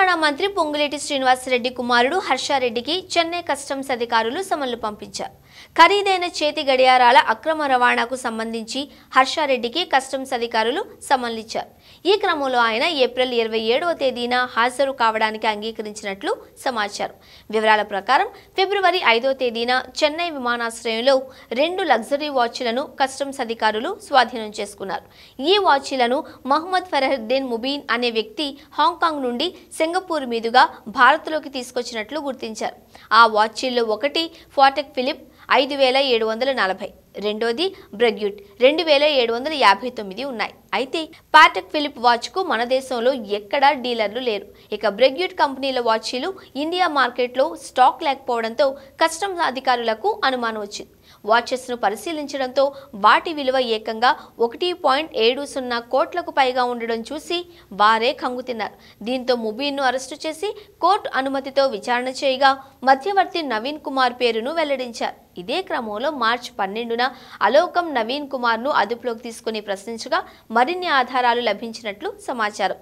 తెలంగాణ మంత్రి పొంగులేటి శ్రీనివాసరెడ్డి కుమారుడు హర్షారెడ్డికి చెన్నై కస్టమ్స్ అధికారులు సమన్లు పంపించారు. ఖరీదైన చేతి గడియారాల అక్రమ రవాణాకు సంబంధించి హర్షారెడ్డికి కస్టమ్స్ అధికారులు సమన్లిచ్చారు. ఈ క్రమంలో ఆయన ఏప్రిల్ 27వ తేదీన హాజరు కావడానికి అంగీకరించినట్లు సమాచారం. వివరాల ప్రకారం ఫిబ్రవరి 5వ తేదీన చెన్నై విమానాశ్రయంలో 2 లగ్జరీ వాచ్లను కస్టమ్స్ అధికారులు స్వాధీనం చేసుకున్నారు. ఈ వాచ్లను మహమ్మద్ ఫరహుద్దీన్ ముబీన్ అనే వ్యక్తి హాంకాంగ్ నుండి సింగపూర్ మీదుగా భారత్లోకి తీసుకొచ్చినట్లు గుర్తించారు. ఆ వాచీల్లో ఒకటి పాటెక్ ఫిలిప్ 5740, రెండోది బ్రెగ్యూట్ 2759 ఉన్నాయి. అయితే పాటెక్ ఫిలిప్ వాచ్కు మన దేశంలో ఎక్కడా డీలర్లు లేరు. ఇక బ్రెగ్యూట్ కంపెనీల వాచీలు ఇండియా మార్కెట్లో స్టాక్ లేకపోవడంతో కస్టమ్స్ అధికారులకు అనుమానం వచ్చింది. వాచెస్ను పరిశీలించడంతో వాటి విలువ ఏకంగా 1.70 కోట్లకు పైగా ఉండడం చూసి వారే కంగుతిన్నారు. దీంతో ముబీన్ను అరెస్టు చేసి కోర్టు అనుమతితో విచారణ చేయగా మధ్యవర్తి నవీన్ కుమార్ పేరును వెల్లడించారు. ఇదే క్రమంలో మార్చి 12న అలోకం నవీన్ కుమార్ను అదుపులోకి తీసుకుని ప్రశ్నించగా మరిన్ని ఆధారాలు లభించినట్లు సమాచారం.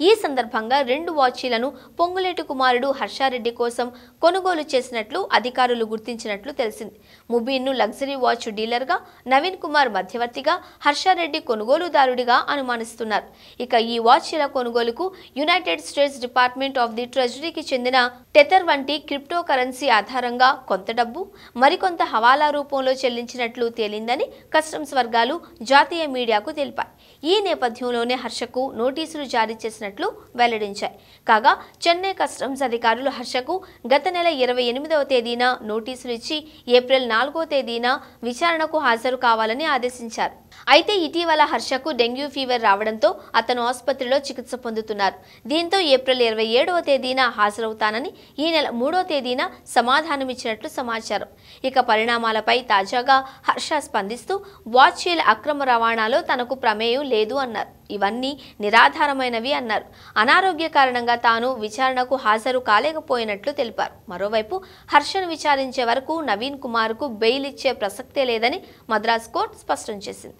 ఈ సందర్భంగా 2 వాచీలను పొంగులేటి కుమారుడు హర్షారెడ్డి కోసం కొనుగోలు చేసినట్లు అధికారులు గుర్తించినట్లు తెలిసింది. ముబీన్ను లగ్జరీ వాచ్ డీలర్గా, నవీన్ కుమార్ మధ్యవర్తిగా, హర్షారెడ్డి కొనుగోలుదారుడిగా అనుమానిస్తున్నారు. ఇక ఈ వాచీల కొనుగోలుకు United States Department of the ట్రెజరీకి చెందిన టెథర్ వంటి క్రిప్టో కరెన్సీ ఆధారంగా కొంత డబ్బు, మరికొంత హవాలా రూపంలో చెల్లించినట్లు తేలిందని కస్టమ్స్ వర్గాలు జాతీయ మీడియాకు తెలిపాయి. ఈ నేపథ్యంలోనే హర్షకు నోటీసులు జారీ చేసినట్లు వెల్లడించాయి. కాగా చెన్నై కస్టమ్స్ అధికారులు హర్షకు గత నెల 28వ తేదీన నోటీసులు ఇచ్చి ఏప్రిల్ 4వ తేదీన విచారణకు హాజరు కావాలని ఆదేశించారు. అయితే ఇటీవల హర్షకు డెంగ్యూ ఫీవర్ రావడంతో అతను ఆసుపత్రిలో చికిత్స పొందుతున్నారు. దీంతో ఏప్రిల్ 27వ తేదీన హాజరవుతానని, ఈ నెల 3వ తేదీన సమాధానమిచ్చినట్లు సమాచారం. ఇక పరిణామాలపై తాజాగా హర్ష స్పందిస్తూ వాచీల అక్రమ రవాణాలో తనకు ప్రమేయం లేదు అన్నారు. ఇవన్నీ నిరాధారమైనవి అన్నారు. అనారోగ్య కారణంగా తాను విచారణకు హాజరు కాలేకపోయినట్లు తెలిపారు. మరోవైపు హర్షను విచారించే వరకు నవీన్ కుమార్కు బెయిల్ ఇచ్చే ప్రసక్తే లేదని మద్రాస్ కోర్టు స్పష్టం చేసింది.